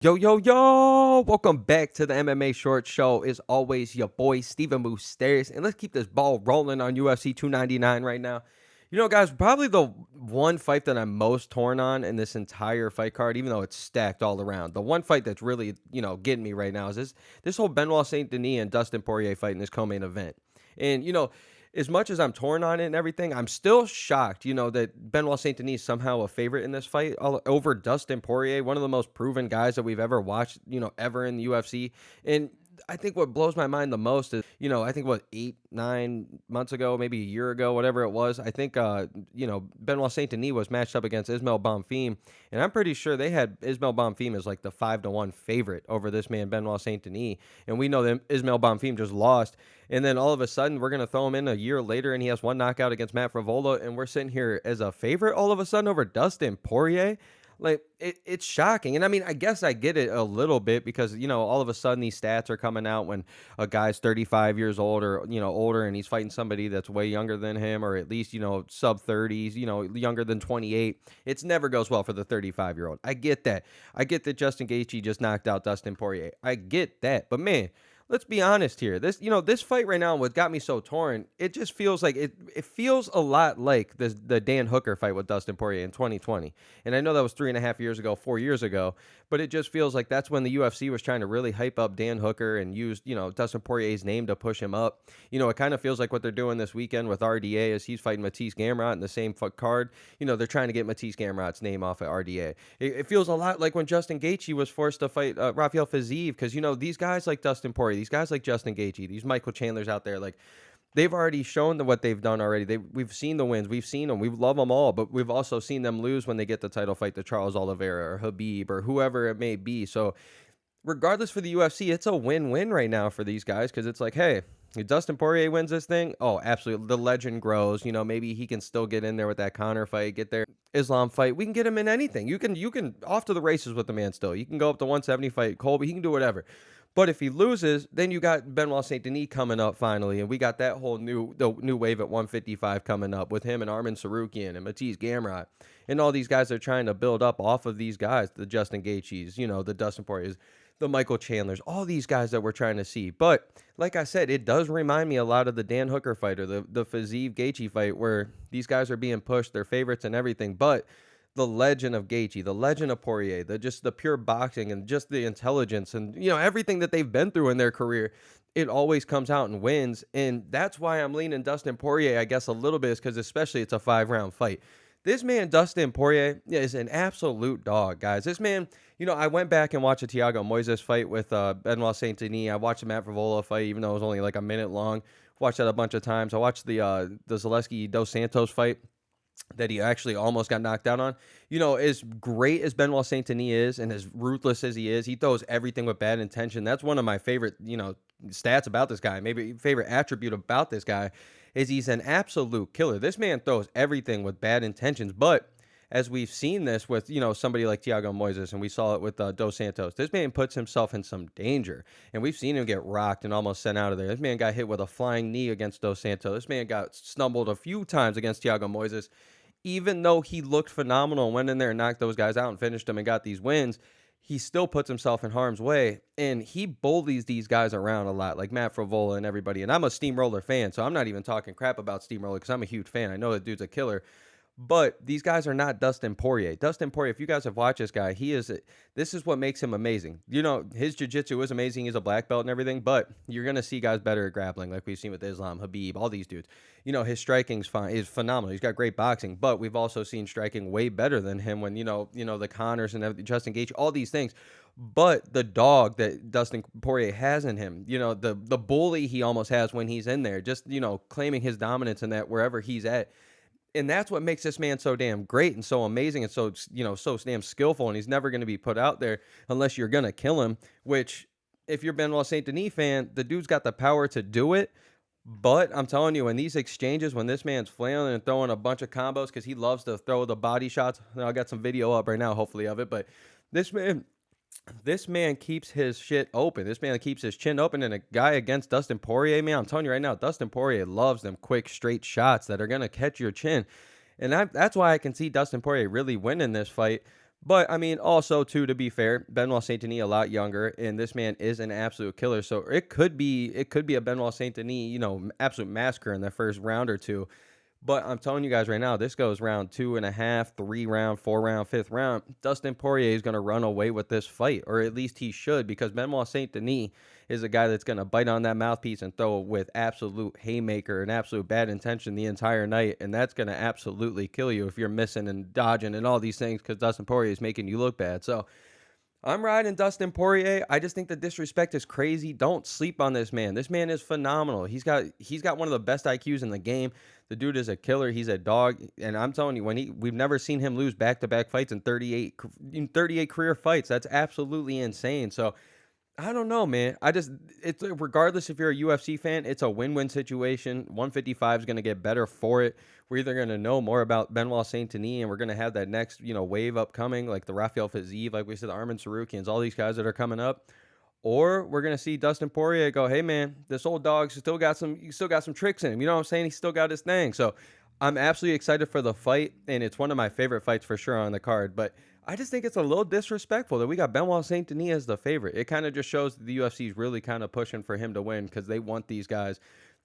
Yo, yo, yo! Welcome back to the MMA Short Show. As always, your boy, Steven Moustaris. And let's keep this ball rolling on UFC 299 right now. You know, guys, probably the one fight that I'm most torn on in this entire fight card, even though it's stacked all around. The one fight that's really, getting me right now is this whole Benoit Saint Denis and Dustin Poirier fight in this co-main event. And, as much as I'm torn on it and everything, I'm still shocked, that Benoit Saint Denis is somehow a favorite in this fight over Dustin Poirier, one of the most proven guys that we've ever watched, ever in the UFC. And I think what blows my mind the most is, I think what 8, 9 months ago, maybe a year ago, whatever it was, I think, Benoit Saint Denis was matched up against Ismail Bonfim, and I'm pretty sure they had Ismail Bonfim as like the 5-1 favorite over this man Benoit Saint Denis, and we know that Ismail Bonfim just lost, and then all of a sudden we're gonna throw him in a year later, and he has one knockout against Matt Frevola, and we're sitting here as a favorite all of a sudden over Dustin Poirier. Like it's shocking. And I mean, I guess I get it a little bit because, all of a sudden these stats are coming out when a guy's 35 years old or, older and he's fighting somebody that's way younger than him or at least, sub 30s, younger than 28. It never goes well for the 35-year-old. I get that. I get that Justin Gaethje just knocked out Dustin Poirier. I get that. But man, let's be honest here. This fight right now, what got me so torn, it just feels like it feels a lot like the Dan Hooker fight with Dustin Poirier in 2020. And I know that was 3.5 years ago, 4 years ago, but it just feels like that's when the UFC was trying to really hype up Dan Hooker and use, Dustin Poirier's name to push him up. It kind of feels like what they're doing this weekend with RDA as he's fighting Matisse Gamrot in the same card. They're trying to get Matisse Gamrot's name off of RDA. It feels a lot like when Justin Gaethje was forced to fight Rafael Fiziev because, these guys like Dustin Poirier, these guys like Justin Gaethje, these Michael Chandlers out there, like they've already shown what they've done already. We've seen the wins, we've seen them, we love them all, but we've also seen them lose when they get the title fight to Charles Oliveira or Habib or whoever it may be. So regardless for the UFC, it's a win-win right now for these guys because it's like, hey, if Dustin Poirier wins this thing, oh, absolutely, the legend grows. Maybe he can still get in there with that Conor fight, get their Islam fight. We can get him in anything. You can off to the races with the man still. You can go up to 170 fight Colby. He can do whatever. But if he loses, then you got Benoit Saint Denis coming up finally, and we got that whole new wave at 155 coming up with him and Armin Sarukian and Matisse Gamrot and all these guys are trying to build up off of these guys, the Justin Gaethjes, the Dustin Poiriers, the Michael Chandlers, all these guys that we're trying to see. But like I said, it does remind me a lot of the Dan Hooker fight or the Fiziev Gaethje fight where these guys are being pushed, their favorites and everything, but the legend of Gaethje, the legend of Poirier, the pure boxing and just the intelligence and everything that they've been through in their career, it always comes out and wins. And that's why I'm leaning Dustin Poirier, I guess, a little bit, is because especially it's a 5-round fight. This man, Dustin Poirier, is an absolute dog, guys. This man, I went back and watched a Thiago Moises fight with Benoit Saint Denis. I watched the Matt Frevola fight, even though it was only like a minute long. Watched that a bunch of times. I watched the Zaleski Dos Santos fight that he actually almost got knocked out on. As great as Benoit Saint Denis is and as ruthless as he is, he throws everything with bad intention. That's one of my favorite, stats about this guy. Maybe favorite attribute about this guy is he's an absolute killer. This man throws everything with bad intentions, but as we've seen this with, somebody like Thiago Moises, and we saw it with Dos Santos, this man puts himself in some danger, and we've seen him get rocked and almost sent out of there. This man got hit with a flying knee against Dos Santos. This man got stumbled a few times against Thiago Moises. Even though he looked phenomenal and went in there and knocked those guys out and finished them and got these wins, he still puts himself in harm's way, and he bullies these guys around a lot, like Matt Frevola and everybody. And I'm a Steamroller fan, so I'm not even talking crap about Steamroller because I'm a huge fan. I know the dude's a killer. But these guys are not Dustin Poirier. Dustin Poirier, if you guys have watched this guy, this is what makes him amazing. His jiu-jitsu is amazing. He's a black belt and everything, but you're going to see guys better at grappling, like we've seen with Islam, Habib, all these dudes. His striking is phenomenal. He's got great boxing, but we've also seen striking way better than him when, the Connors and Justin Gaethje, all these things. But the dog that Dustin Poirier has in him, the bully he almost has when he's in there, just, claiming his dominance in that wherever he's at. And that's what makes this man so damn great and so amazing and so, so damn skillful. And he's never going to be put out there unless you're going to kill him, which if you're Benoit Saint Denis fan, the dude's got the power to do it. But I'm telling you, in these exchanges, when this man's flailing and throwing a bunch of combos, because he loves to throw the body shots. I got some video up right now, hopefully, of it. But this man keeps his shit open. This man keeps his chin open. And a guy against Dustin Poirier, man, I'm telling you right now, Dustin Poirier loves them quick, straight shots that are going to catch your chin. And that's why I can see Dustin Poirier really winning this fight. But I mean, also too, to be fair, Benoit Saint Denis a lot younger, and this man is an absolute killer. So it could be a Benoit Saint Denis, absolute massacre in the first round or two. But I'm telling you guys right now, this goes round two and a half, 3 round, 4 round, fifth round. Dustin Poirier is going to run away with this fight, or at least he should, because Benoit Saint Denis is a guy that's going to bite on that mouthpiece and throw with absolute haymaker and absolute bad intention the entire night. And that's going to absolutely kill you if you're missing and dodging and all these things because Dustin Poirier is making you look bad. So I'm riding Dustin Poirier. I just think the disrespect is crazy. Don't sleep on this man. This man is phenomenal. He's got one of the best IQs in the game. The dude is a killer. He's a dog, and I'm telling you, we've never seen him lose back-to-back fights in 38 career fights. That's absolutely insane. So I don't know, man. It's regardless if you're a UFC fan, it's a win-win situation. 155 is going to get better for it. We're either going to know more about Benoit Saint Denis, and we're going to have that next, wave upcoming, like the Rafael Fiziev, like we said, the Arman Sarukians, all these guys that are coming up, or we're going to see Dustin Poirier go, hey man, this old dog still got some tricks in him. You know what I'm saying? He still got his thing. So I'm absolutely excited for the fight, and it's one of my favorite fights for sure on the card. But I just think it's a little disrespectful that we got Benoit Saint Denis as the favorite. It kind of just shows that the UFC is really kind of pushing for him to win because they want these guys.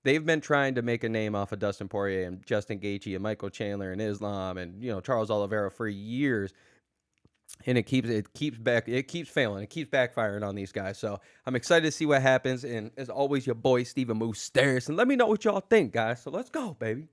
They've been trying to make a name off of Dustin Poirier and Justin Gaethje and Michael Chandler and Islam and Charles Oliveira for years, and it keeps failing, it keeps backfiring on these guys. So I'm excited to see what happens. And as always, your boy Steven Moustaris, and let me know what y'all think, guys. So let's go, baby.